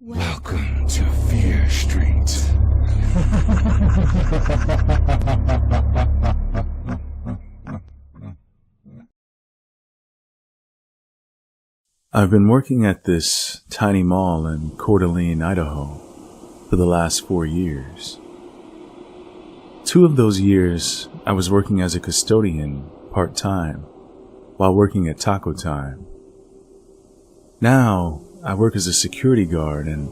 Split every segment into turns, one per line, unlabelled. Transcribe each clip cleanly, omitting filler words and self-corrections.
Welcome to Fear Street.
I've been working at this tiny mall in Coeur d'Alene, Idaho, for the last 4 years. 2 of those years, I was working as a custodian part-time while working at Taco Time. Now, I work as a security guard, and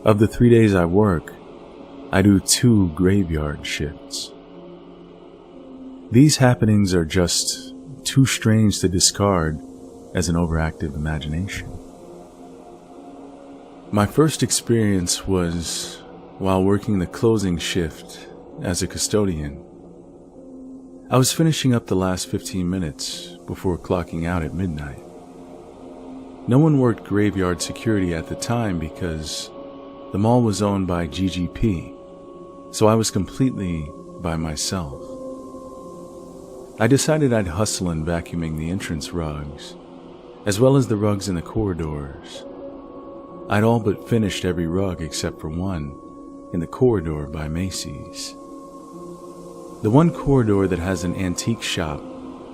of the 3 days I work, I do 2 graveyard shifts. These happenings are just too strange to discard as an overactive imagination. My first experience was while working the closing shift as a custodian. I was finishing up the last 15 minutes before clocking out at midnight. No one worked graveyard security at the time because the mall was owned by GGP, so I was completely by myself. I decided I'd hustle in vacuuming the entrance rugs, as well as the rugs in the corridors. I'd all but finished every rug except for one in the corridor by Macy's. The one corridor that has an antique shop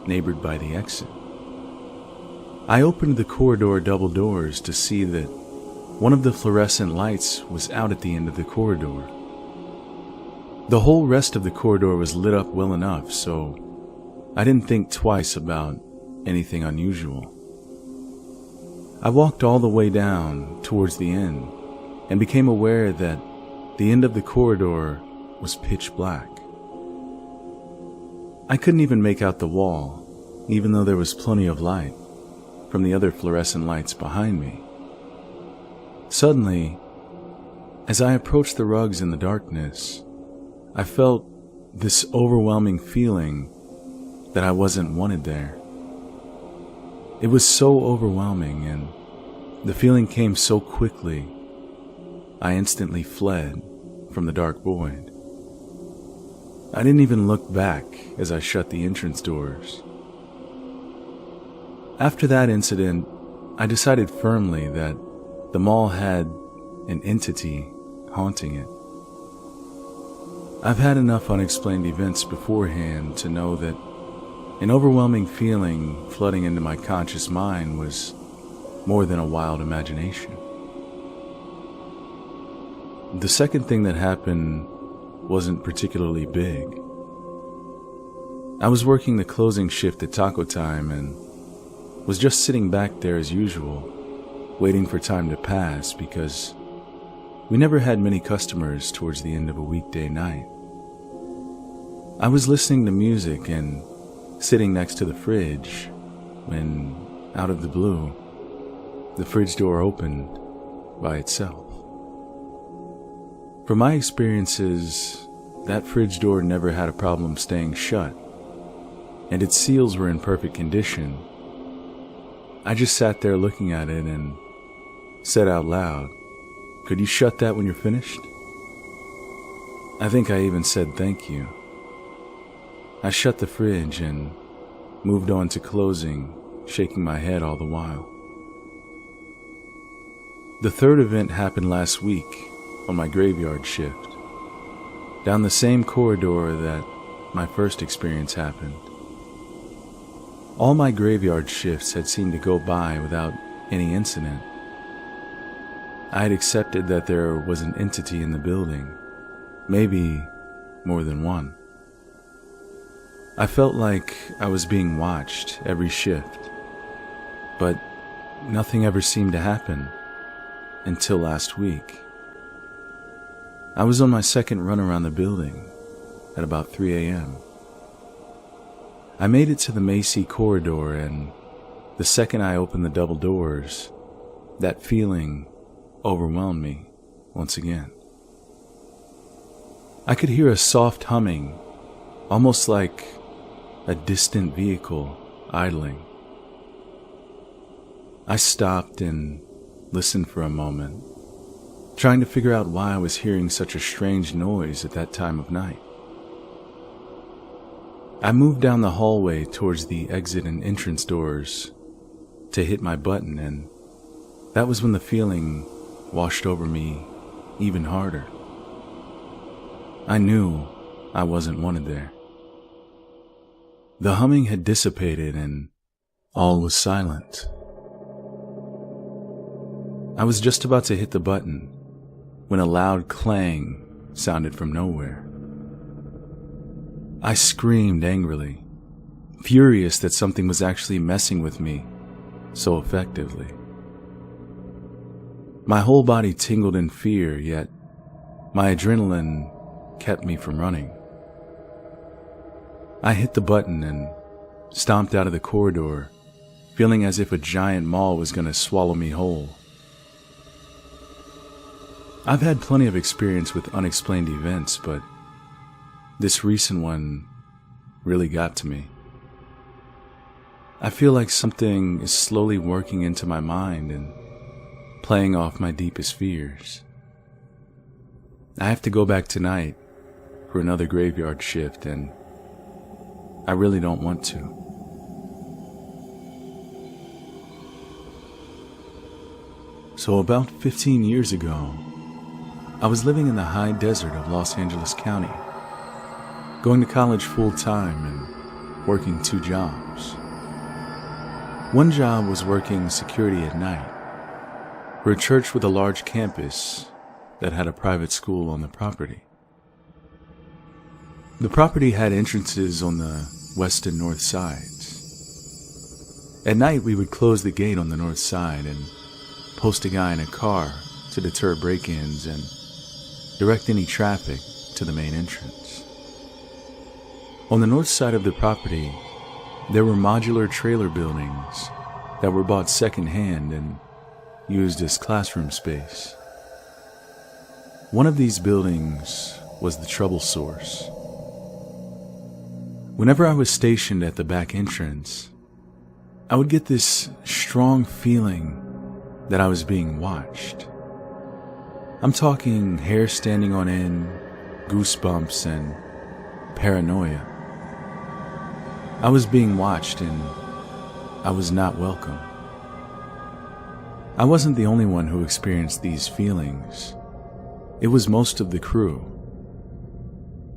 neighbored by the exit. I opened the corridor double doors to see that one of the fluorescent lights was out at the end of the corridor. The whole rest of the corridor was lit up well enough, so I didn't think twice about anything unusual. I walked all the way down towards the end and became aware that the end of the corridor was pitch black. I couldn't even make out the wall, even though there was plenty of light from the other fluorescent lights behind me. Suddenly, as I approached the rugs in the darkness, I felt this overwhelming feeling that I wasn't wanted there. It was so overwhelming, and the feeling came so quickly, I instantly fled from the dark void. I didn't even look back as I shut the entrance doors. After that incident, I decided firmly that the mall had an entity haunting it. I've had enough unexplained events beforehand to know that an overwhelming feeling flooding into my conscious mind was more than a wild imagination. The second thing that happened wasn't particularly big. I was working the closing shift at Taco Time and was just sitting back there as usual, waiting for time to pass because we never had many customers towards the end of a weekday night. I was listening to music and sitting next to the fridge when, out of the blue, the fridge door opened by itself. From my experiences, that fridge door never had a problem staying shut, and its seals were in perfect condition. I just sat there looking at it and said out loud, "Could you shut that when you're finished?" I think I even said thank you. I shut the fridge and moved on to closing, shaking my head all the while. The third event happened last week on my graveyard shift, down the same corridor that my first experience happened. All my graveyard shifts had seemed to go by without any incident. I had accepted that there was an entity in the building, maybe more than one. I felt like I was being watched every shift, but nothing ever seemed to happen until last week. I was on my second run around the building at about 3 a.m. I made it to the Macy corridor, and the second I opened the double doors, that feeling overwhelmed me once again. I could hear a soft humming, almost like a distant vehicle idling. I stopped and listened for a moment, trying to figure out why I was hearing such a strange noise at that time of night. I moved down the hallway towards the exit and entrance doors to hit my button, and that was when the feeling washed over me even harder. I knew I wasn't wanted there. The humming had dissipated and all was silent. I was just about to hit the button when a loud clang sounded from nowhere. I screamed angrily, furious that something was actually messing with me so effectively. My whole body tingled in fear, yet my adrenaline kept me from running. I hit the button and stomped out of the corridor, feeling as if a giant maw was going to swallow me whole. I've had plenty of experience with unexplained events, but this recent one really got to me. I feel like something is slowly working into my mind and playing off my deepest fears. I have to go back tonight for another graveyard shift, and I really don't want to. So about 15 years ago, I was living in the high desert of Los Angeles County, going to college full-time and working 2 jobs. One job was working security at night for a church with a large campus that had a private school on the property. The property had entrances on the west and north sides. At night, we would close the gate on the north side and post a guy in a car to deter break-ins and direct any traffic to the main entrance. On the north side of the property, there were modular trailer buildings that were bought secondhand and used as classroom space. One of these buildings was the trouble source. Whenever I was stationed at the back entrance, I would get this strong feeling that I was being watched. I'm talking hair standing on end, goosebumps, and paranoia. I was being watched and I was not welcome. I wasn't the only one who experienced these feelings. It was most of the crew.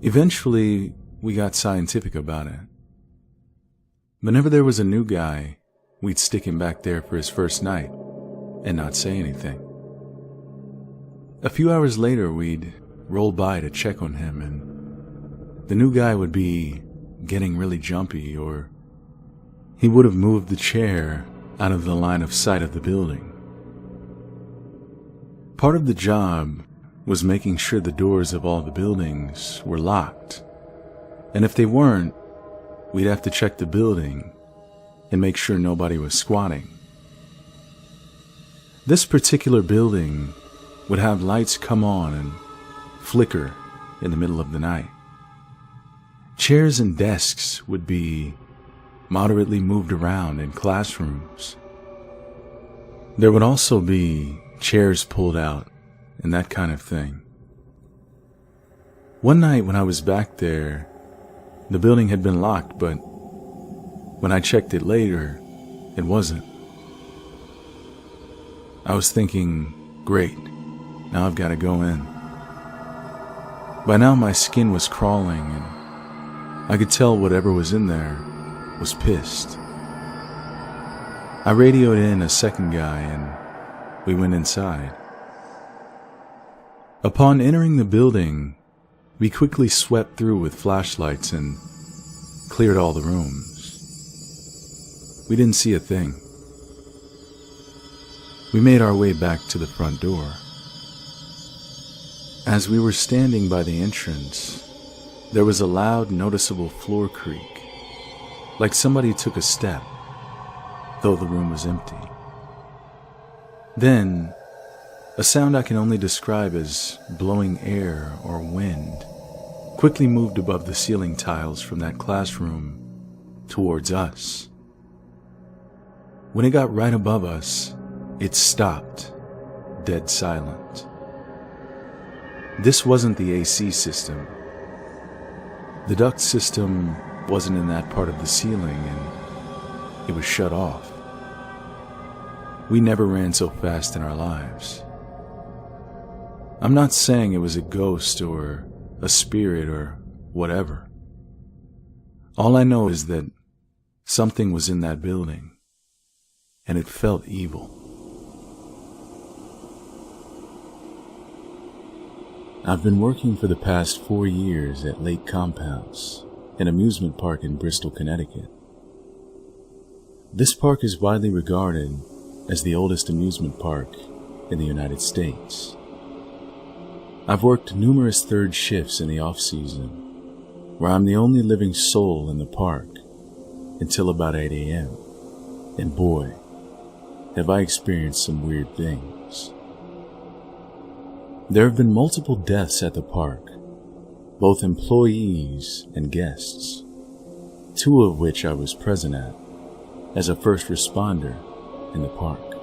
Eventually, we got scientific about it. Whenever there was a new guy, we'd stick him back there for his first night and not say anything. A few hours later, we'd roll by to check on him, and the new guy would be getting really jumpy, or he would have moved the chair out of the line of sight of the building. Part of the job was making sure the doors of all the buildings were locked, and if they weren't, we'd have to check the building and make sure nobody was squatting. This particular building would have lights come on and flicker in the middle of the night. Chairs and desks would be moderately moved around in classrooms. There would also be chairs pulled out and that kind of thing. One night when I was back there, the building had been locked, but when I checked it later, it wasn't. I was thinking, great, now I've got to go in. By now my skin was crawling and I could tell whatever was in there was pissed. I radioed in a second guy and we went inside. Upon entering the building, we quickly swept through with flashlights and cleared all the rooms. We didn't see a thing. We made our way back to the front door. As we were standing by the entrance, there was a loud, noticeable floor creak, like somebody took a step, though the room was empty. Then, a sound I can only describe as blowing air or wind quickly moved above the ceiling tiles from that classroom towards us. When it got right above us, it stopped, dead silent. This wasn't the AC system. The duct system wasn't in that part of the ceiling, and it was shut off. We never ran so fast in our lives. I'm not saying it was a ghost or a spirit or whatever. All I know is that something was in that building, and it felt evil. I've been working for the past 4 years at Lake Compounce, an amusement park in Bristol, Connecticut. This park is widely regarded as the oldest amusement park in the United States. I've worked numerous third shifts in the off-season, where I'm the only living soul in the park until about 8 a.m. And boy, have I experienced some weird things. There have been multiple deaths at the park, both employees and guests, 2 of which I was present at as a first responder in the park.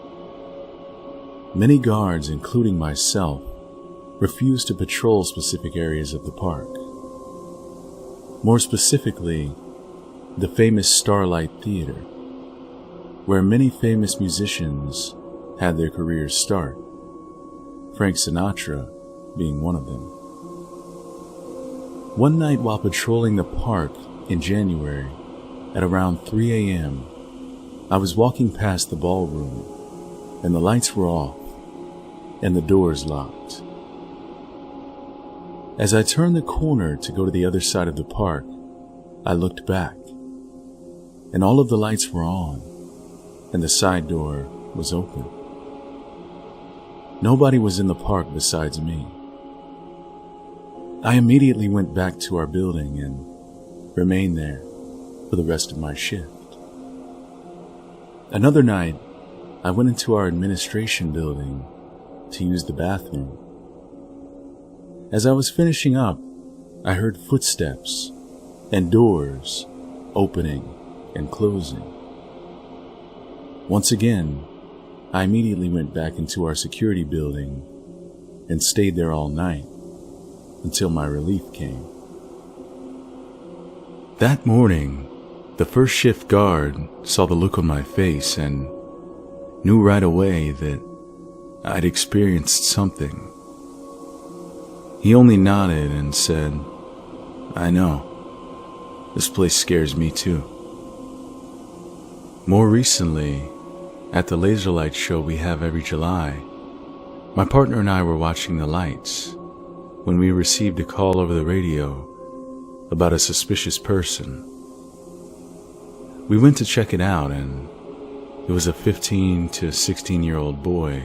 Many guards, including myself, refused to patrol specific areas of the park. More specifically, the famous Starlight Theater, where many famous musicians had their careers start, Frank Sinatra being one of them. One night while patrolling the park in January at around 3 a.m., I was walking past the ballroom and the lights were off and the doors locked. As I turned the corner to go to the other side of the park, I looked back, and all of the lights were on, and the side door was open. Nobody was in the park besides me. I immediately went back to our building and remained there for the rest of my shift. Another night, I went into our administration building to use the bathroom. As I was finishing up, I heard footsteps and doors opening and closing. Once again, I immediately went back into our security building and stayed there all night until my relief came. That morning, the first shift guard saw the look on my face and knew right away that I'd experienced something. He only nodded and said, "I know. This place scares me too." More recently, at the laser light show we have every July, my partner and I were watching the lights when we received a call over the radio about a suspicious person. We went to check it out, and it was a 15 to 16-year-old boy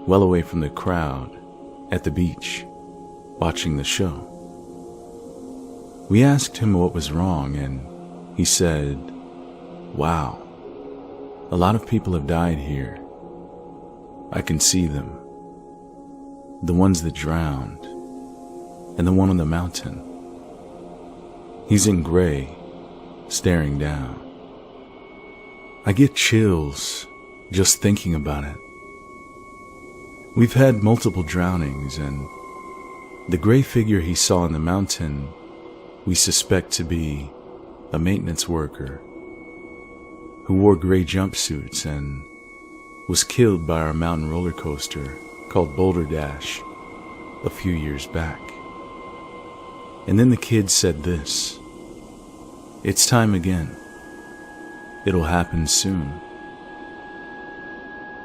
well away from the crowd at the beach watching the show. We asked him what was wrong, and he said, "Wow, a lot of people have died here. I can see them. The ones that drowned, and the one on the mountain. He's in gray, staring down. I get chills just thinking about it. We've had multiple drownings, and the gray figure he saw on the mountain we suspect to be a maintenance worker who wore gray jumpsuits and was killed by our mountain roller coaster called Boulder Dash a few years back." And then the kid said this, "It's time again. It'll happen soon."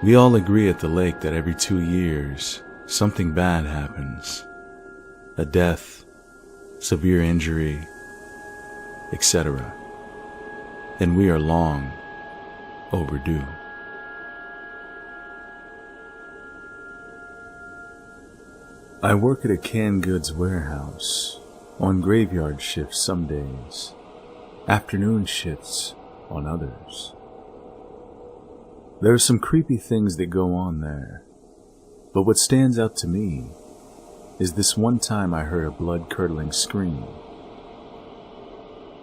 We all agree at the lake that every 2 years, something bad happens. A death, severe injury, etc. And we are long overdue. I work at a canned goods warehouse, on graveyard shifts some days, afternoon shifts on others. There are some creepy things that go on there, but what stands out to me is this one time I heard a blood-curdling scream.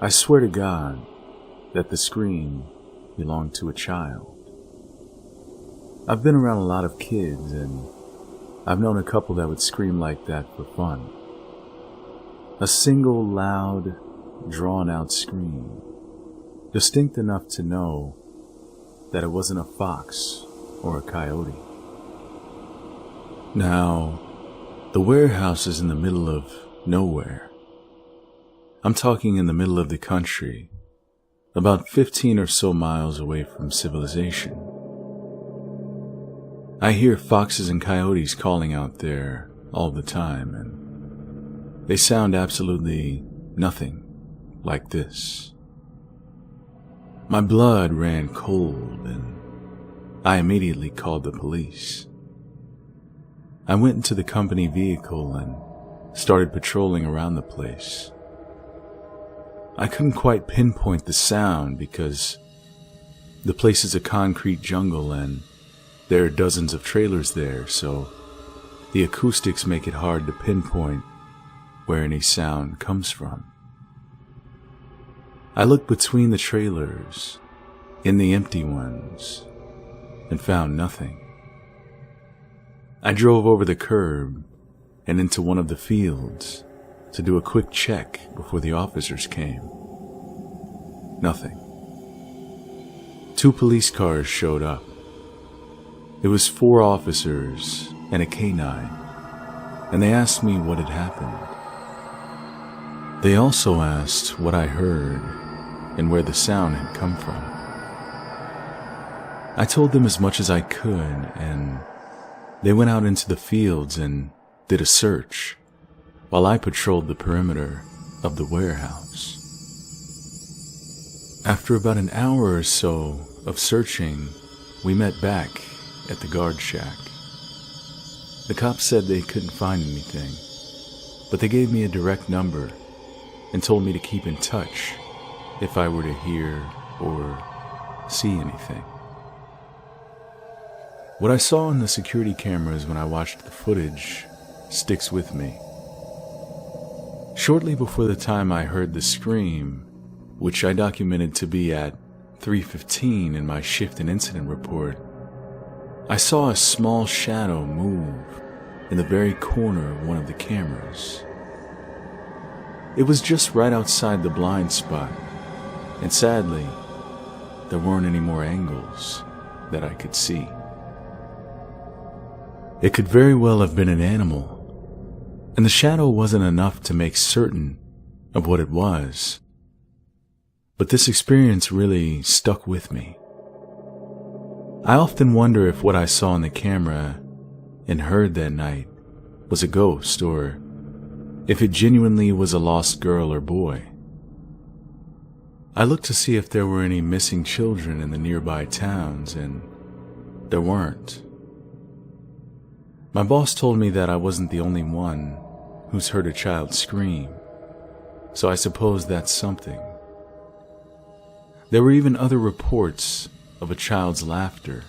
I swear to God that the scream belonged to a child. I've been around a lot of kids, and I've known a couple that would scream like that for fun. A single loud, drawn-out scream, distinct enough to know that it wasn't a fox or a coyote. Now, The warehouse is in the middle of nowhere. I'm talking in the middle of the country, about 15 or so miles away from civilization. I hear foxes and coyotes calling out there all the time, and they sound absolutely nothing like this. My blood ran cold, and I immediately called the police. I went into the company vehicle and started patrolling around the place. I couldn't quite pinpoint the sound because the place is a concrete jungle and there are dozens of trailers there, so the acoustics make it hard to pinpoint where any sound comes from. I looked between the trailers, in the empty ones, and found nothing. I drove over the curb and into one of the fields to do a quick check before the officers came. Nothing. 2 police cars showed up. It was 4 officers and a canine, and they asked me what had happened. They also asked what I heard and where the sound had come from. I told them as much as I could, and they went out into the fields and did a search while I patrolled the perimeter of the warehouse. After about an hour or so of searching, we met back at the guard shack. The cops said they couldn't find anything, but they gave me a direct number and told me to keep in touch if I were to hear or see anything. What I saw on the security cameras when I watched the footage sticks with me. Shortly before the time I heard the scream, which I documented to be at 3:15 in my shift and incident report, I saw a small shadow move in the very corner of one of the cameras. It was just right outside the blind spot, and sadly, there weren't any more angles that I could see. It could very well have been an animal, and the shadow wasn't enough to make certain of what it was. But this experience really stuck with me. I often wonder if what I saw on the camera and heard that night was a ghost, or if it genuinely was a lost girl or boy. I looked to see if there were any missing children in the nearby towns, and there weren't. My boss told me that I wasn't the only one who's heard a child scream, so I suppose that's something. There were even other reports of a child's laughter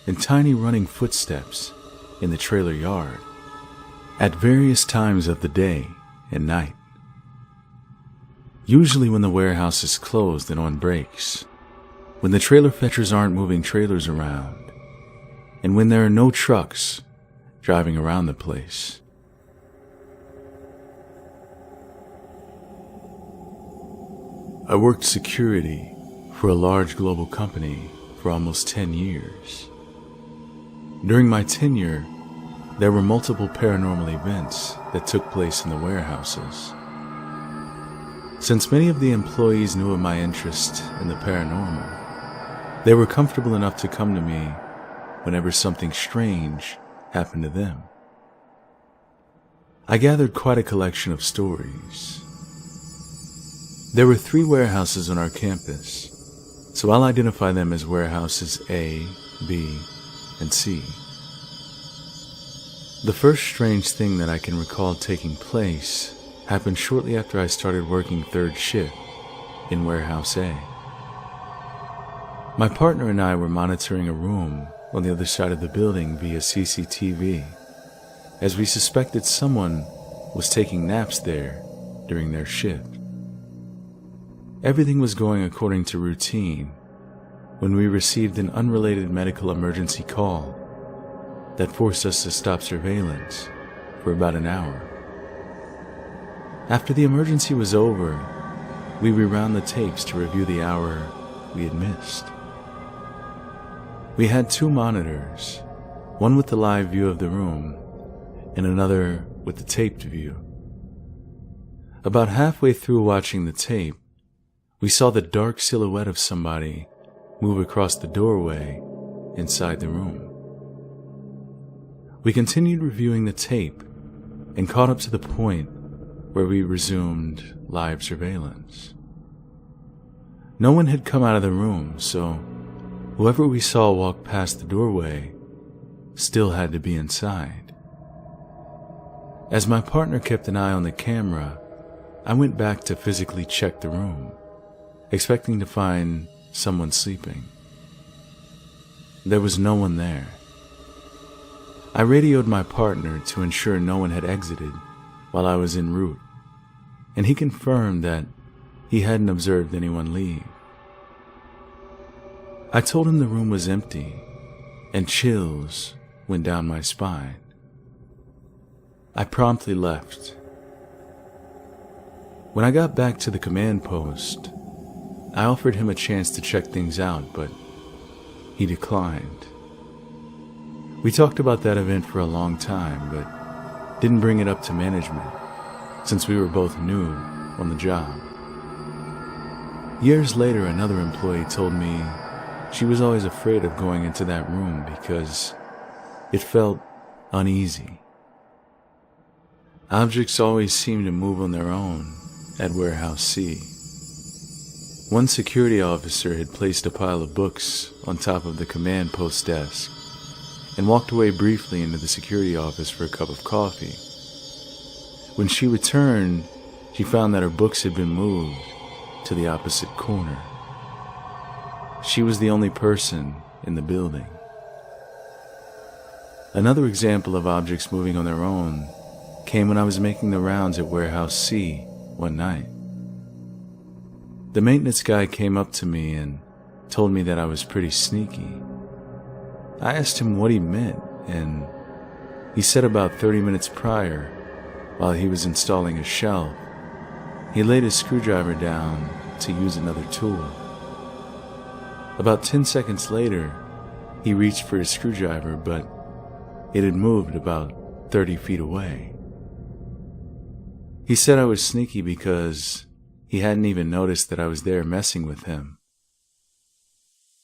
and tiny running footsteps in the trailer yard at various times of the day and night. Usually when the warehouse is closed and on breaks, when the trailer fetchers aren't moving trailers around, and when there are no trucks driving around the place. I worked security for a large global company for almost 10 years. During my tenure, there were multiple paranormal events that took place in the warehouses. Since many of the employees knew of my interest in the paranormal, they were comfortable enough to come to me whenever something strange happened to them. I gathered quite a collection of stories. There were 3 warehouses on our campus, so I'll identify them as warehouses A, B, and C. The first strange thing that I can recall taking place happened shortly after I started working 3rd shift in warehouse A. My partner and I were monitoring a room on the other side of the building via CCTV, as we suspected someone was taking naps there during their shift. Everything was going according to routine when we received an unrelated medical emergency call that forced us to stop surveillance for about an hour. After the emergency was over, we rewound the tapes to review the hour we had missed. We had 2 monitors, one with the live view of the room and another with the taped view. About halfway through watching the tape, we saw the dark silhouette of somebody move across the doorway inside the room. We continued reviewing the tape and caught up to the point where we resumed live surveillance. No one had come out of the room, so whoever we saw walk past the doorway still had to be inside. As my partner kept an eye on the camera, I went back to physically check the room, expecting to find someone sleeping. There was no one there. I radioed my partner to ensure no one had exited while I was en route, and he confirmed that he hadn't observed anyone leave. I told him the room was empty, and chills went down my spine. I promptly left. When I got back to the command post, I offered him a chance to check things out, but he declined. We talked about that event for a long time, but didn't bring it up to management, since we were both new on the job. Years later, another employee told me she was always afraid of going into that room because it felt uneasy. Objects always seemed to move on their own at Warehouse C. One security officer had placed a pile of books on top of the command post desk and walked away briefly into the security office for a cup of coffee. When she returned, she found that her books had been moved to the opposite corner. She was the only person in the building. Another example of objects moving on their own came when I was making the rounds at Warehouse C one night. The maintenance guy came up to me and told me that I was pretty sneaky. I asked him what he meant, and he said about 30 minutes prior, while he was installing a shelf, he laid his screwdriver down to use another tool. About 10 seconds later, he reached for his screwdriver, but it had moved about 30 feet away. He said I was sneaky because he hadn't even noticed that I was there messing with him.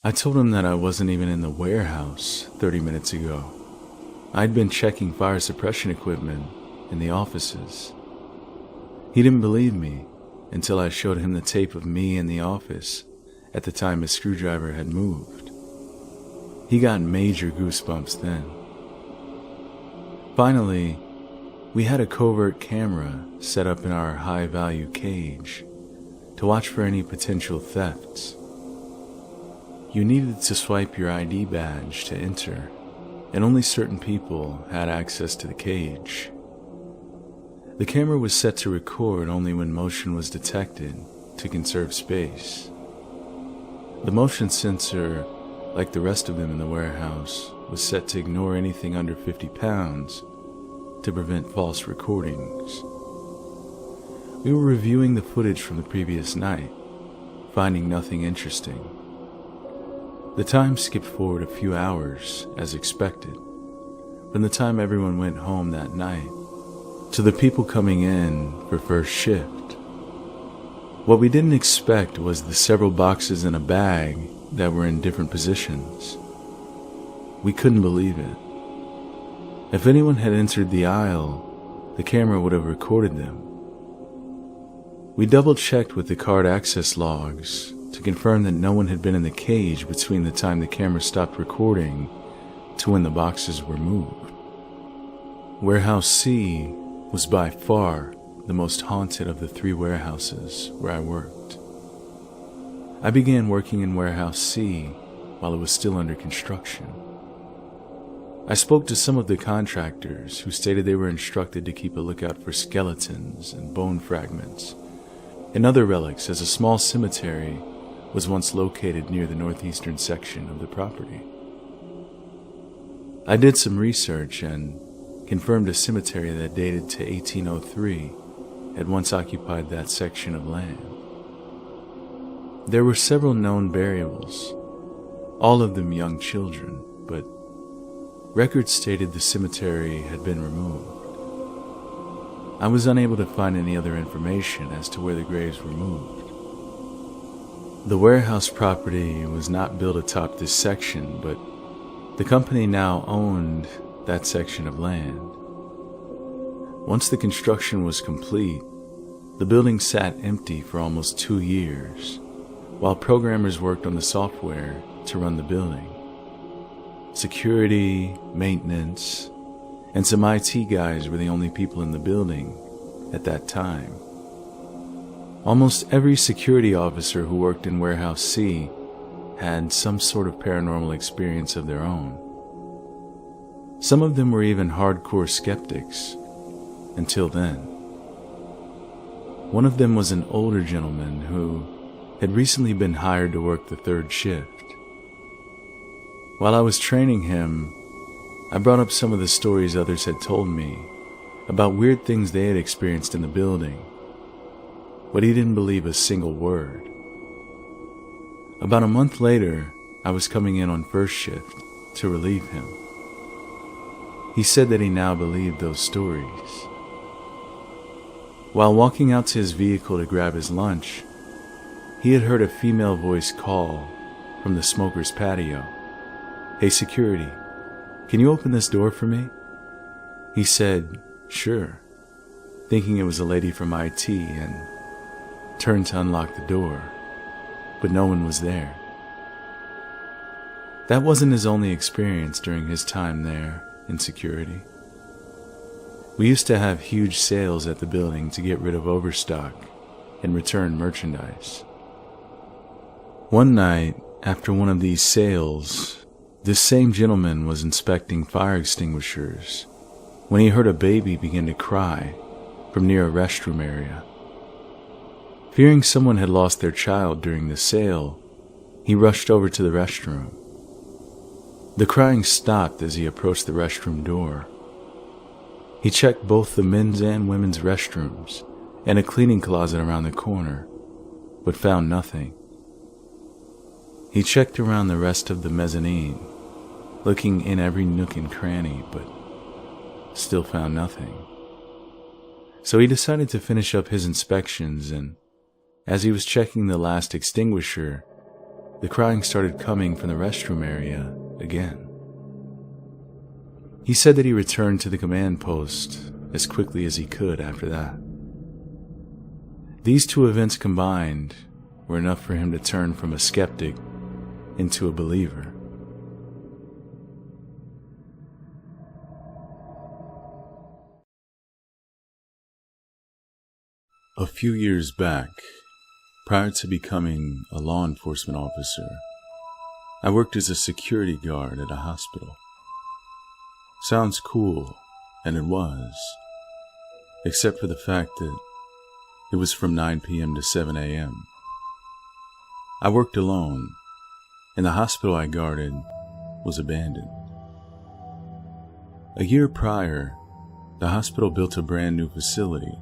I told him that I wasn't even in the warehouse 30 minutes ago. I'd been checking fire suppression equipment in the offices. He didn't believe me until I showed him the tape of me in the office at the time his screwdriver had moved. He got major goosebumps then. Finally, we had a covert camera set up in our high-value cage to watch for any potential thefts. You needed to swipe your ID badge to enter, and only certain people had access to the cage. The camera was set to record only when motion was detected to conserve space. The motion sensor, like the rest of them in the warehouse, was set to ignore anything under 50 pounds to prevent false recordings. We were reviewing the footage from the previous night, finding nothing interesting. The time skipped forward a few hours, as expected, from the time everyone went home that night to the people coming in for first shift. What we didn't expect was the several boxes in a bag that were in different positions. We couldn't believe it. If anyone had entered the aisle, the camera would have recorded them. We double-checked with the card access logs to confirm that no one had been in the cage between the time the camera stopped recording to when the boxes were moved. Warehouse C was by far the most haunted of the 3 warehouses where I worked. I began working in Warehouse C while it was still under construction. I spoke to some of the contractors who stated they were instructed to keep a lookout for skeletons and bone fragments and other relics, as a small cemetery was once located near the northeastern section of the property. I did some research and confirmed a cemetery that dated to 1803 had once occupied that section of land. There were several known burials, all of them young children, but records stated the cemetery had been removed. I was unable to find any other information as to where the graves were moved. The warehouse property was not built atop this section, but the company now owned that section of land. Once the construction was complete, the building sat empty for almost 2 years, while programmers worked on the software to run the building. Security, maintenance, and some IT guys were the only people in the building at that time. Almost every security officer who worked in Warehouse C had some sort of paranormal experience of their own. Some of them were even hardcore skeptics, until then. One of them was an older gentleman who had recently been hired to work the 3rd shift. While I was training him, I brought up some of the stories others had told me about weird things they had experienced in the building, but he didn't believe a single word. About a month later, I was coming in on 1st shift to relieve him. He said that he now believed those stories. While walking out to his vehicle to grab his lunch, he had heard a female voice call from the smoker's patio, "Hey security, can you open this door for me?" He said, "Sure," thinking it was a lady from IT, and turned to unlock the door, but no one was there. That wasn't his only experience during his time there in security. We used to have huge sales at the building to get rid of overstock and return merchandise. One night, after one of these sales, this same gentleman was inspecting fire extinguishers when he heard a baby begin to cry from near a restroom area. Fearing someone had lost their child during the sale, he rushed over to the restroom. The crying stopped as he approached the restroom door. He checked both the men's and women's restrooms and a cleaning closet around the corner, but found nothing. He checked around the rest of the mezzanine, looking in every nook and cranny, but still found nothing. So he decided to finish up his inspections, and as he was checking the last extinguisher, the crying started coming from the restroom area again. He said that he returned to the command post as quickly as he could after that. These 2 events combined were enough for him to turn from a skeptic into a believer. A few years back, prior to becoming a law enforcement officer, I worked as a security guard at a hospital. Sounds cool, and it was, except for the fact that it was from 9 p.m. to 7 a.m. I worked alone, and the hospital I guarded was abandoned. A year prior, the hospital built a brand new facility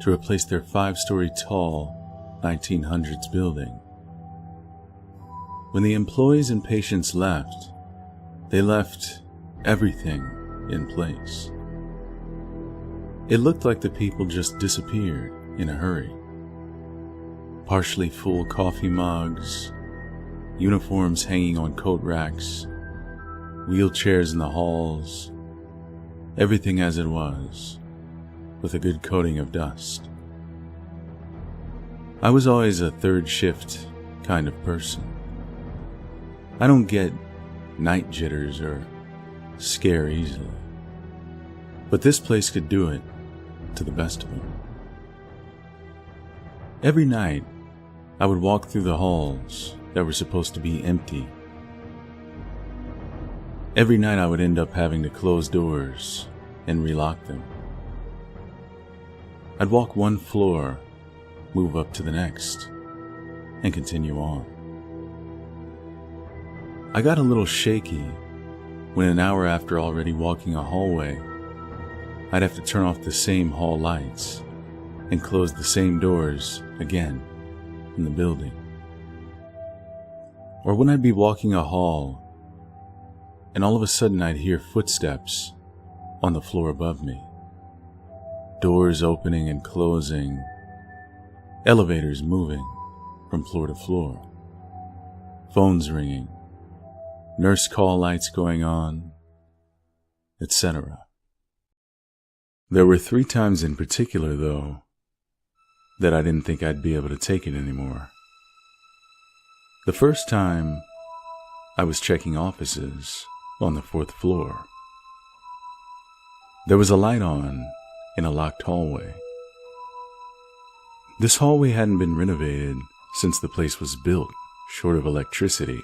to replace their 5-story tall 1900s building. When the employees and patients left, they left everything in place. It looked like the people just disappeared in a hurry. Partially full coffee mugs, uniforms hanging on coat racks, wheelchairs in the halls, everything as it was, with a good coating of dust. I was always a 3rd shift kind of person. I don't get night jitters or scare easily, but this place could do it to the best of them. Every night, I would walk through the halls that were supposed to be empty. Every night I would end up having to close doors and relock them. I'd walk one floor, move up to the next, and continue on. I got a little shaky when an hour after already walking a hallway, I'd have to turn off the same hall lights and close the same doors again in the building. Or when I'd be walking a hall and all of a sudden I'd hear footsteps on the floor above me. Doors opening and closing, elevators moving from floor to floor, phones ringing, nurse call lights going on, etc. There were 3 times in particular, though, that I didn't think I'd be able to take it anymore. The first time, I was checking offices on the 4th floor. There was a light on in a locked hallway. This hallway hadn't been renovated since the place was built, short of electricity,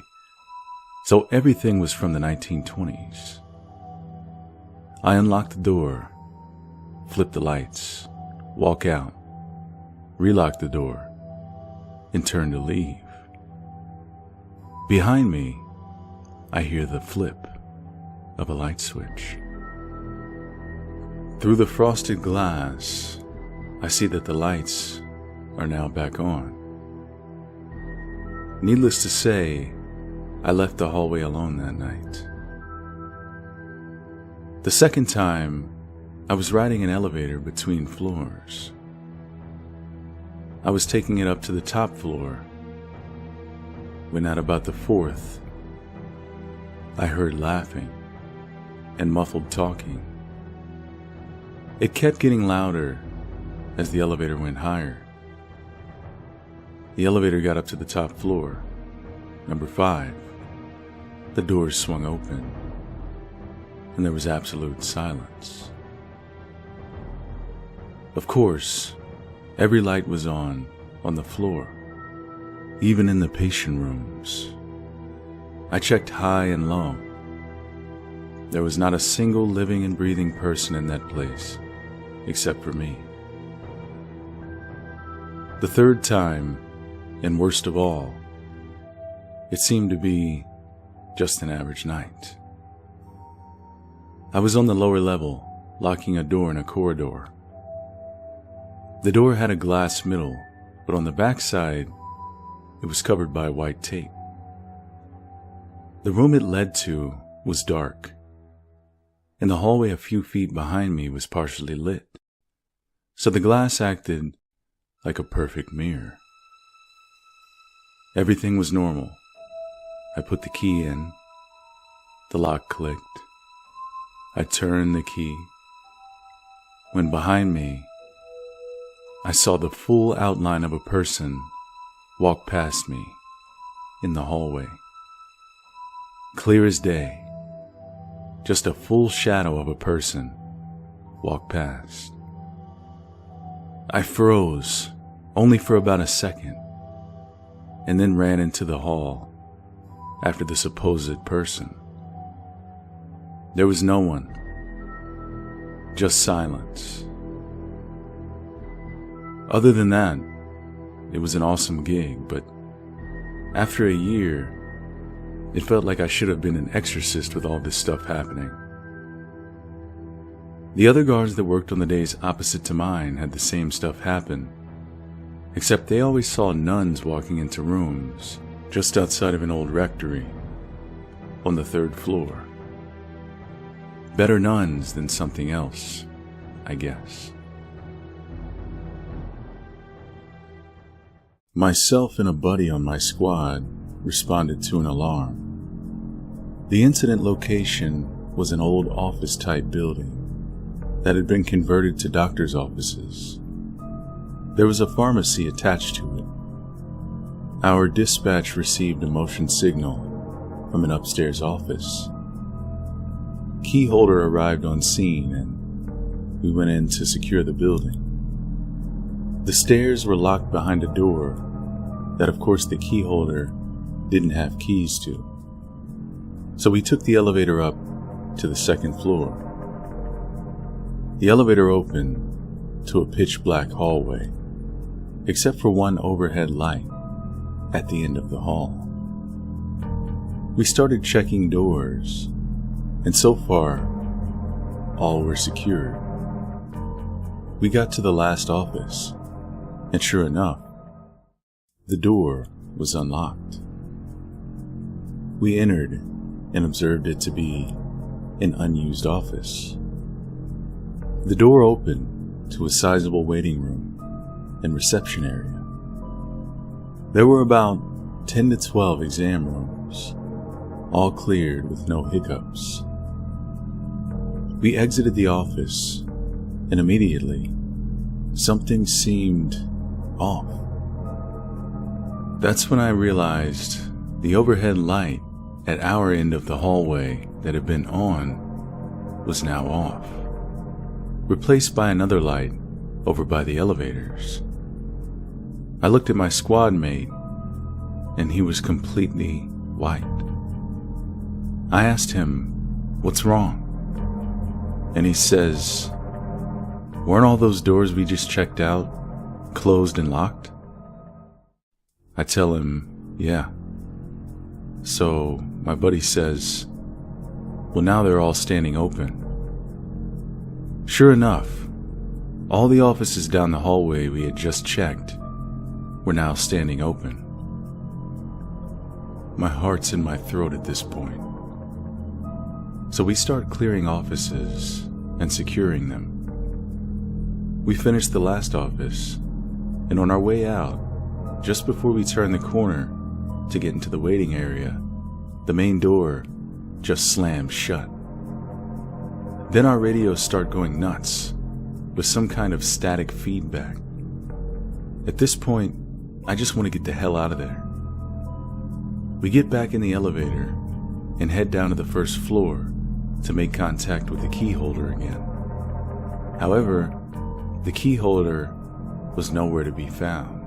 so everything was from the 1920s. I unlocked the door, flipped the lights, walk out, relock the door, and turn to leave. Behind me, I hear the flip of a light switch. Through the frosted glass, I see that the lights are now back on. Needless to say, I left the hallway alone that night. The second time, I was riding an elevator between floors. I was taking it up to the top floor, when at about the 4th, I heard laughing and muffled talking. It kept getting louder as the elevator went higher. The elevator got up to the top floor, number 5. The doors swung open, and there was absolute silence. Of course, every light was on the floor, even in the patient rooms. I checked high and low. There was not a single living and breathing person in that place, except for me. The third time, and worst of all, it seemed to be just an average night. I was on the lower level, locking a door in a corridor. The door had a glass middle, but on the back side, it was covered by white tape. The room it led to was dark, and the hallway a few feet behind me was partially lit, so the glass acted like a perfect mirror. Everything was normal. I put the key in, the lock clicked, I turned the key, when behind me, I saw the full outline of a person walk past me in the hallway. Clear as day, just a full shadow of a person walked past. I froze, only for about a second, and then ran into the hall after the supposed person. There was no one, just silence. Other than that, it was an awesome gig, but after a year, it felt like I should have been an exorcist with all this stuff happening. The other guards that worked on the days opposite to mine had the same stuff happen, except they always saw nuns walking into rooms just outside of an old rectory on the 3rd floor. Better nuns than something else, I guess. Myself and a buddy on my squad responded to an alarm. The incident location was an old office-type building that had been converted to doctor's offices. There was a pharmacy attached to it. Our dispatch received a motion signal from an upstairs office. Key holder arrived on scene and we went in to secure the building. The stairs were locked behind a door that, of course, the key holder didn't have keys to. So we took the elevator up to the 2nd floor. The elevator opened to a pitch black hallway, except for one overhead light at the end of the hall. We started checking doors, and so far, all were secured. We got to the last office, and sure enough, the door was unlocked. We entered and observed it to be an unused office. The door opened to a sizable waiting room and reception area. There were about 10 to 12 exam rooms, all cleared with no hiccups. We exited the office, and immediately, something seemed off. That's when I realized the overhead light at our end of the hallway that had been on was now off, replaced by another light over by the elevators. I looked at my squad mate, and he was completely white. I asked him, "What's wrong?" And he says, "Weren't all those doors we just checked out closed and locked?" I tell him, "Yeah." So my buddy says, "Well, now they're all standing open." Sure enough, all the offices down the hallway we had just checked were now standing open. My heart's in my throat at this point. So we start clearing offices and securing them. We finished the last office, and on our way out, just before we turn the corner to get into the waiting area, the main door just slams shut. Then our radios start going nuts with some kind of static feedback. At this point, I just want to get the hell out of there. We get back in the elevator and head down to the first floor to make contact with the key holder again. However, the key holder was nowhere to be found.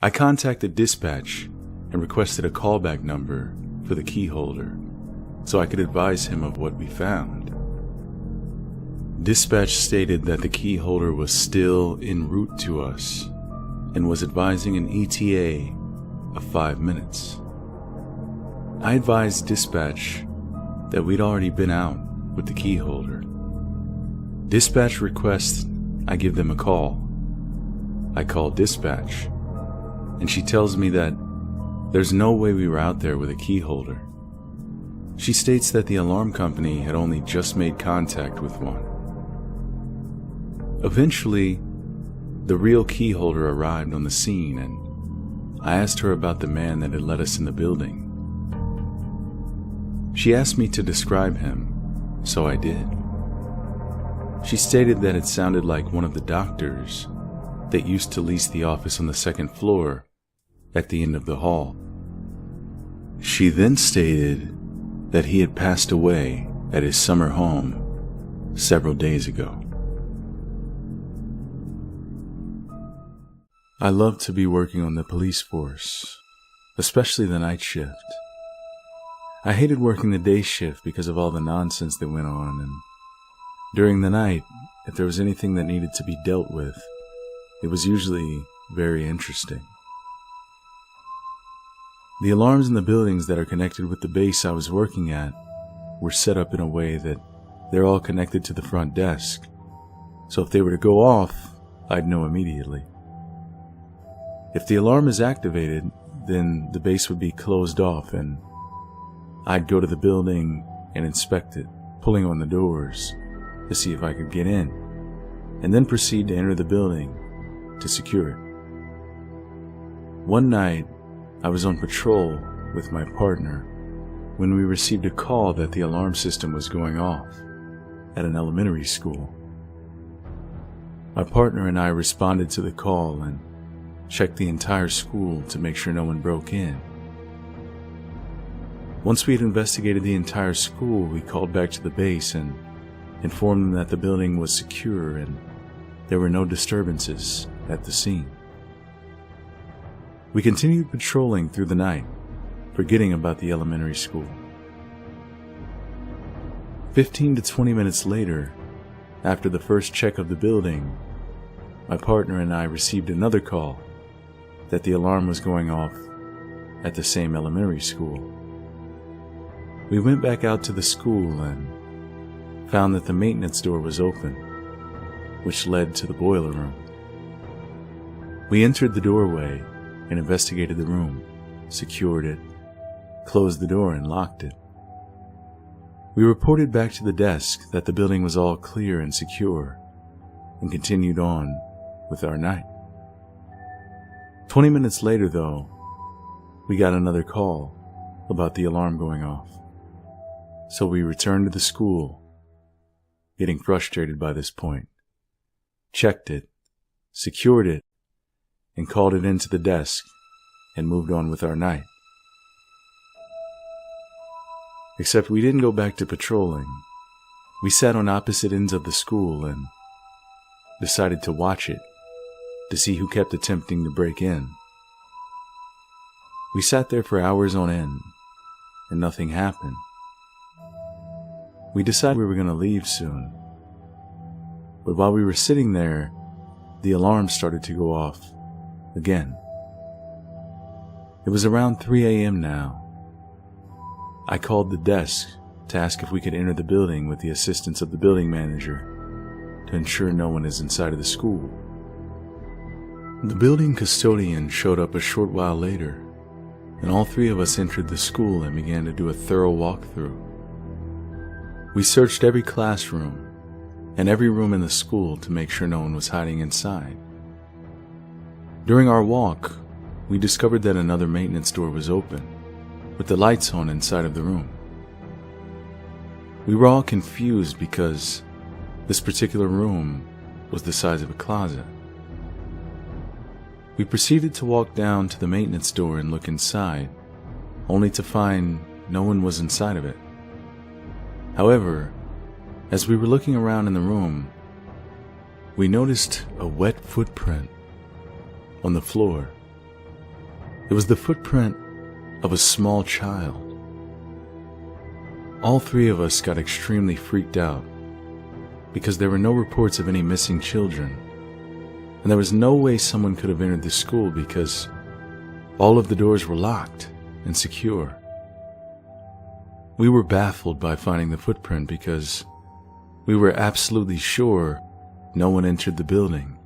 I contacted dispatch and requested a callback number for the key holder so I could advise him of what we found. Dispatch stated that the key holder was still en route to us and was advising an ETA of 5 minutes. I advised dispatch that we'd already been out with the key holder. Dispatch requests I give them a call. I call dispatch, and she tells me that there's no way we were out there with a key holder. She states that the alarm company had only just made contact with one. Eventually, the real key holder arrived on the scene, and I asked her about the man that had let us in the building. She asked me to describe him, so I did. She stated that it sounded like one of the doctors that used to lease the office on the second floor at the end of the hall. She then stated that he had passed away at his summer home several days ago. I love to be working on the police force, especially the night shift. I hated working the day shift because of all the nonsense that went on, and during the night, if there was anything that needed to be dealt with, it was usually very interesting. The alarms in the buildings that are connected with the base I was working at were set up in a way that they're all connected to the front desk, so if they were to go off, I'd know immediately. If the alarm is activated, then the base would be closed off, and I'd go to the building and inspect it, pulling on the doors to see if I could get in, and then proceed to enter the building to secure it. One night, I was on patrol with my partner when we received a call that the alarm system was going off at an elementary school. My partner and I responded to the call and checked the entire school to make sure no one broke in. Once we had investigated the entire school, we called back to the base and informed them that the building was secure and there were no disturbances at the scene. We continued patrolling through the night, forgetting about the elementary school. 15 to 20 minutes later, after the first check of the building, my partner and I received another call that the alarm was going off at the same elementary school. We went back out to the school and found that the maintenance door was open, which led to the boiler room. We entered the doorway and investigated the room, secured it, closed the door, and locked it. We reported back to the desk that the building was all clear and secure, and continued on with our night. 20 minutes later, though, we got another call about the alarm going off. So we returned to the school, getting frustrated by this point, checked it, secured it, and called it into the desk and moved on with our night. Except we didn't go back to patrolling. We sat on opposite ends of the school and decided to watch it to see who kept attempting to break in. We sat there for hours on end and nothing happened. We decided we were going to leave soon. But while we were sitting there, the alarm started to go off again. It was around 3 a.m. now. I called the desk to ask if we could enter the building with the assistance of the building manager to ensure no one is inside of the school. The building custodian showed up a short while later, and all three of us entered the school and began to do a thorough walkthrough. We searched every classroom and every room in the school to make sure no one was hiding inside. During our walk, we discovered that another maintenance door was open, with the lights on inside of the room. We were all confused because this particular room was the size of a closet. We proceeded to walk down to the maintenance door and look inside, only to find no one was inside of it. However, as we were looking around in the room, we noticed a wet footprint on the floor. It was the footprint of a small child. All three of us got extremely freaked out because there were no reports of any missing children, and there was no way someone could have entered the school because all of the doors were locked and secure. We were baffled by finding the footprint because we were absolutely sure no one entered the building,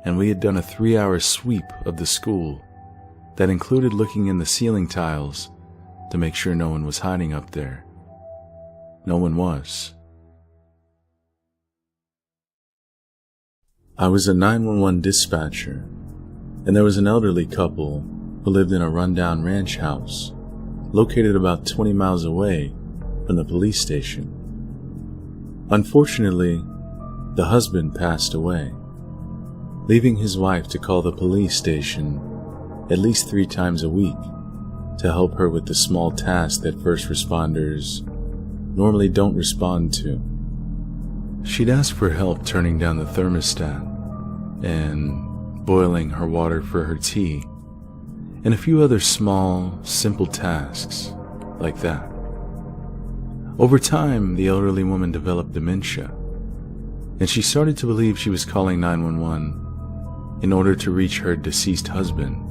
and we had done a 3-hour sweep of the school that included looking in the ceiling tiles to make sure no one was hiding up there. No one was. I was a 911 dispatcher, and there was an elderly couple who lived in a rundown ranch house located about 20 miles away from the police station. Unfortunately, the husband passed away, leaving his wife to call the police station at least 3 times a week to help her with the small tasks that first responders normally don't respond to. She'd ask for help turning down the thermostat and boiling her water for her tea, and a few other small, simple tasks like that. Over time, the elderly woman developed dementia, and she started to believe she was calling 911 in order to reach her deceased husband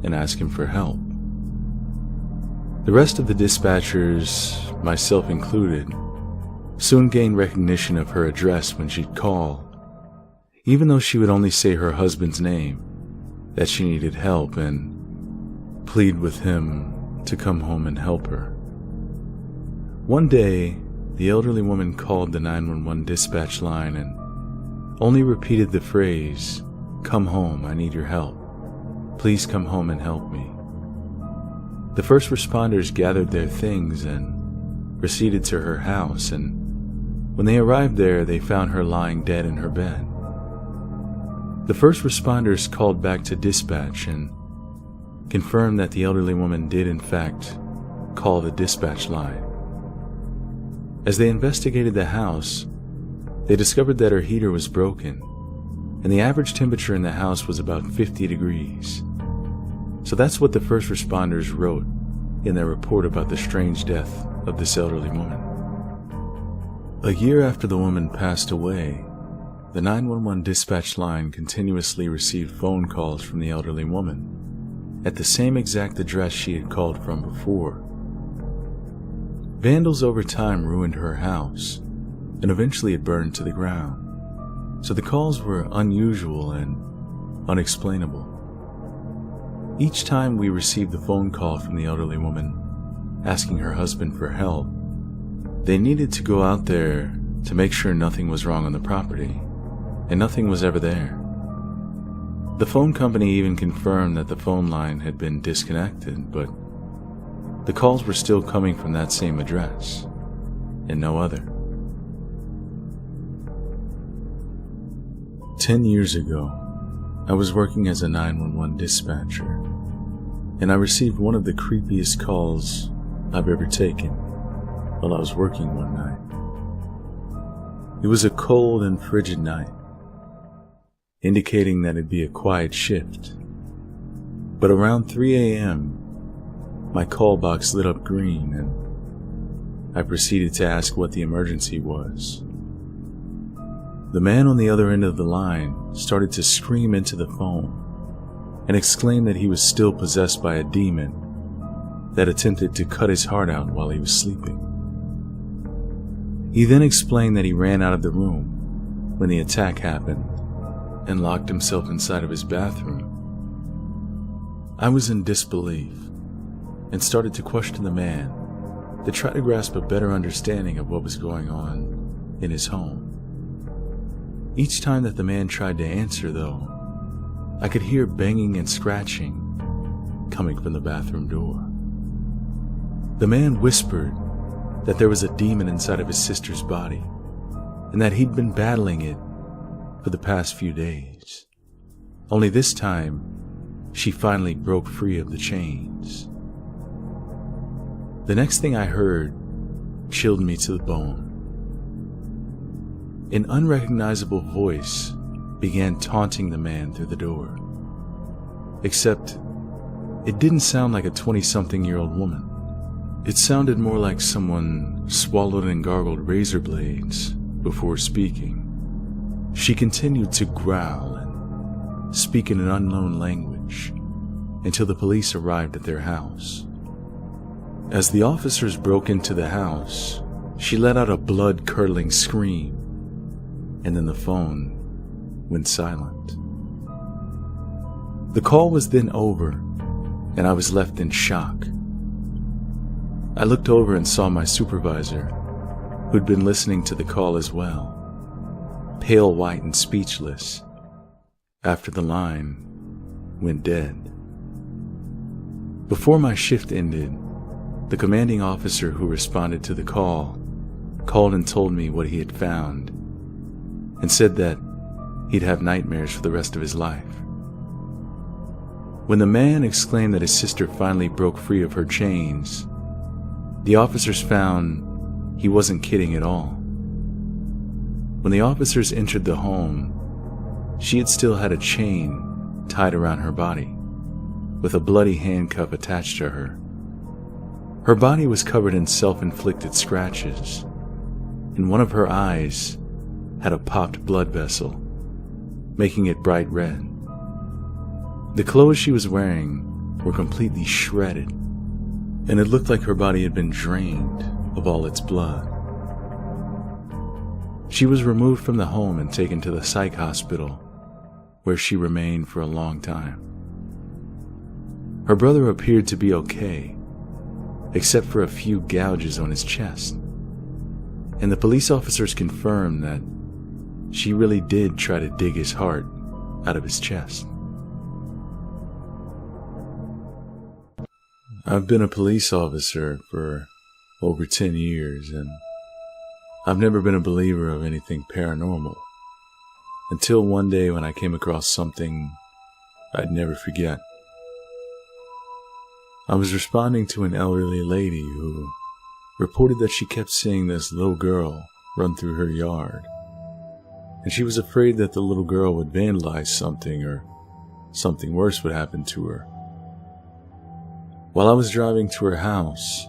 and ask him for help. The rest of the dispatchers, myself included, soon gained recognition of her address when she'd call, even though she would only say her husband's name, that she needed help, and plead with him to come home and help her. One day, the elderly woman called the 911 dispatch line and only repeated the phrase, "Come home, I need your help. Please come home and help me." The first responders gathered their things and proceeded to her house, and when they arrived there, they found her lying dead in her bed. The first responders called back to dispatch and confirmed that the elderly woman did in fact call the dispatch line. As they investigated the house, they discovered that her heater was broken, and the average temperature in the house was about 50 degrees. So that's what the first responders wrote in their report about the strange death of this elderly woman. A year after the woman passed away, the 911 dispatch line continuously received phone calls from the elderly woman at the same exact address she had called from before. Vandals over time ruined her house, and eventually it burned to the ground, so the calls were unusual and unexplainable. Each time we received a phone call from the elderly woman asking her husband for help, they needed to go out there to make sure nothing was wrong on the property, and nothing was ever there. The phone company even confirmed that the phone line had been disconnected, but the calls were still coming from that same address, and no other. 10 years ago, I was working as a 911 dispatcher, and I received one of the creepiest calls I've ever taken while I was working one night. It was a cold and frigid night, indicating that it'd be a quiet shift. But around 3 a.m., my call box lit up green, and I proceeded to ask what the emergency was. The man on the other end of the line started to scream into the phone and exclaim that he was still possessed by a demon that attempted to cut his heart out while he was sleeping. He then explained that he ran out of the room when the attack happened and locked himself inside of his bathroom. I was in disbelief and started to question the man to try to grasp a better understanding of what was going on in his home. Each time that the man tried to answer, though, I could hear banging and scratching coming from the bathroom door. The man whispered that there was a demon inside of his sister's body and that he'd been battling it for the past few days. Only this time, she finally broke free of the chains. The next thing I heard chilled me to the bone. An unrecognizable voice began taunting the man through the door. Except, it didn't sound like a 20-something-year-old woman. It sounded more like someone swallowed and gargled razor blades before speaking. She continued to growl and speak in an unknown language until the police arrived at their house. As the officers broke into the house, she let out a blood-curdling scream, and then the phone went silent. The call was then over, and I was left in shock. I looked over and saw my supervisor, who'd been listening to the call as well, pale white and speechless, after the line went dead. Before my shift ended, the commanding officer who responded to the call called and told me what he had found, and said that he'd have nightmares for the rest of his life. When the man exclaimed that his sister finally broke free of her chains, the officers found he wasn't kidding at all. When the officers entered the home, she had still had a chain tied around her body, with a bloody handcuff attached to her. Her body was covered in self-inflicted scratches, and one of her eyes had a popped blood vessel, making it bright red. The clothes she was wearing were completely shredded, and it looked like her body had been drained of all its blood. She was removed from the home and taken to the psych hospital, where she remained for a long time. Her brother appeared to be okay, except for a few gouges on his chest, and the police officers confirmed that she really did try to dig his heart out of his chest. I've been a police officer for over 10 years, and I've never been a believer of anything paranormal, until one day when I came across something I'd never forget. I was responding to an elderly lady who reported that she kept seeing this little girl run through her yard, and she was afraid that the little girl would vandalize something or something worse would happen to her. While I was driving to her house,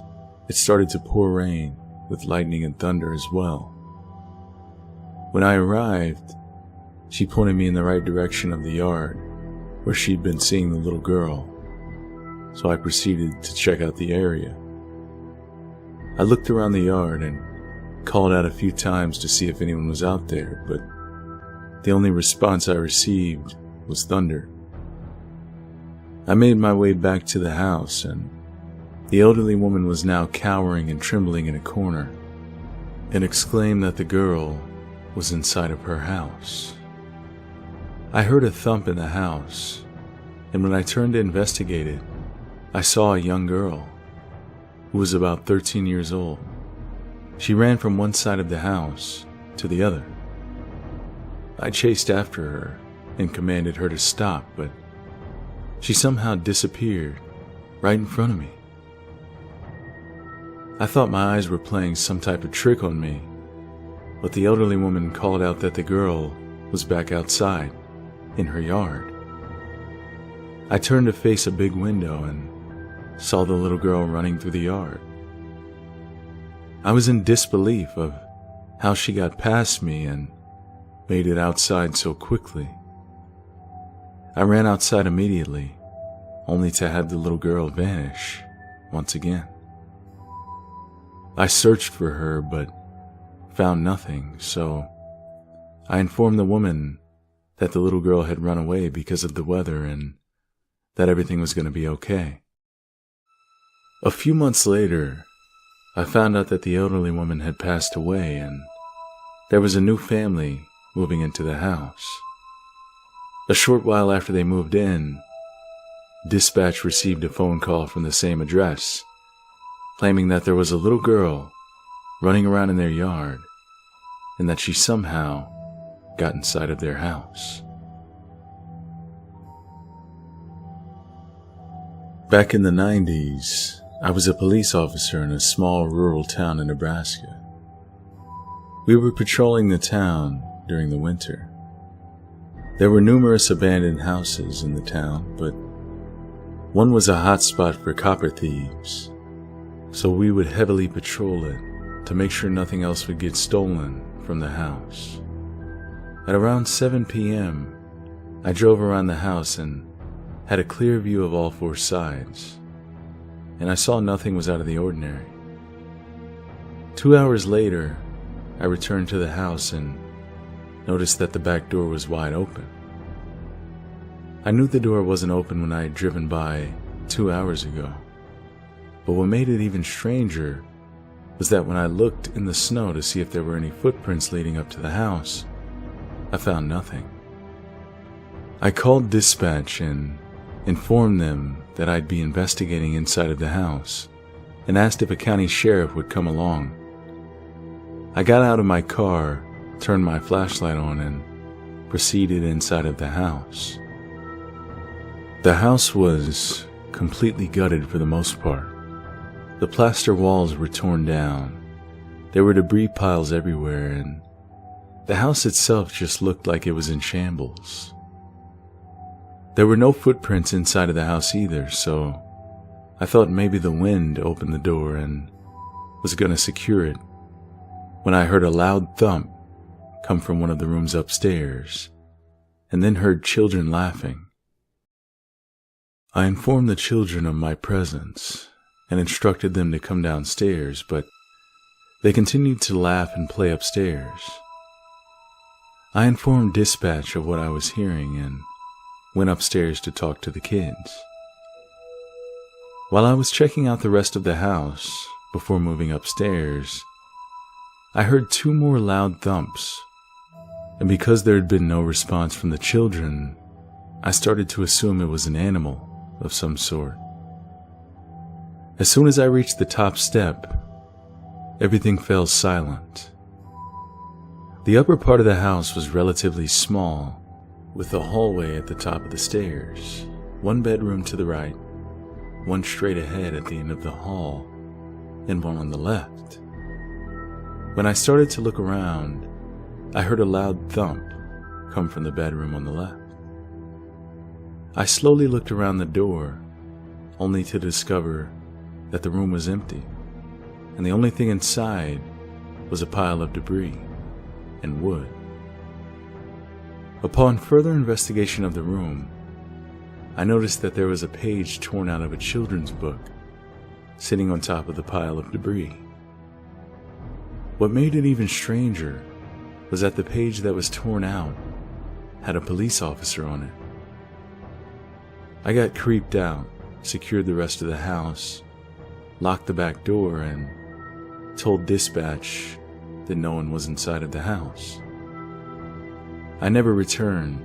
it started to pour rain with lightning and thunder as well. When I arrived, she pointed me in the right direction of the yard where she'd been seeing the little girl, so I proceeded to check out the area. I looked around the yard and called out a few times to see if anyone was out there, but the only response I received was thunder. I made my way back to the house, and the elderly woman was now cowering and trembling in a corner, and exclaimed that the girl was inside of her house. I heard a thump in the house, and when I turned to investigate it, I saw a young girl who was about 13 years old. She ran from one side of the house to the other. I chased after her and commanded her to stop, but she somehow disappeared right in front of me. I thought my eyes were playing some type of trick on me, but the elderly woman called out that the girl was back outside in her yard. I turned to face a big window and saw the little girl running through the yard. I was in disbelief of how she got past me and made it outside so quickly. I ran outside immediately, only to have the little girl vanish once again. I searched for her but found nothing, so I informed the woman that the little girl had run away because of the weather and that everything was going to be okay. A few months later, I found out that the elderly woman had passed away and there was a new family moving into the house. A short while after they moved in, dispatch received a phone call from the same address, claiming that there was a little girl running around in their yard and that she somehow got inside of their house. Back in the 90s, I was a police officer in a small rural town in Nebraska. We were patrolling the town during the winter. There were numerous abandoned houses in the town, but one was a hot spot for copper thieves, so we would heavily patrol it to make sure nothing else would get stolen from the house. At around 7 p.m., I drove around the house and had a clear view of all four sides, and I saw nothing was out of the ordinary. 2 hours later, I returned to the house and noticed that the back door was wide open. I knew the door wasn't open when I had driven by 2 hours ago, but what made it even stranger was that when I looked in the snow to see if there were any footprints leading up to the house, I found nothing. I called dispatch and informed them that I'd be investigating inside of the house and asked if a county sheriff would come along. I got out of my car, turned my flashlight on, and proceeded inside of the house. The house was completely gutted for the most part. The plaster walls were torn down. There were debris piles everywhere, and the house itself just looked like it was in shambles. There were no footprints inside of the house either, so I thought maybe the wind opened the door and was going to secure it when I heard a loud thump come from one of the rooms upstairs, and then heard children laughing. I informed the children of my presence and instructed them to come downstairs, but they continued to laugh and play upstairs. I informed dispatch of what I was hearing and went upstairs to talk to the kids. While I was checking out the rest of the house before moving upstairs, I heard 2 more loud thumps, and because there had been no response from the children, I started to assume it was an animal of some sort. As soon as I reached the top step, everything fell silent. The upper part of the house was relatively small, with a hallway at the top of the stairs, 1 bedroom to the right, 1 straight ahead at the end of the hall, and 1 on the left. When I started to look around, I heard a loud thump come from the bedroom on the left. I slowly looked around the door, only to discover that the room was empty, and the only thing inside was a pile of debris and wood. Upon further investigation of the room, I noticed that there was a page torn out of a children's book sitting on top of the pile of debris. What made it even stranger was that the page that was torn out had a police officer on it. I got creeped out, secured the rest of the house, locked the back door, and told dispatch that no one was inside of the house. I never returned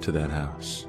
to that house.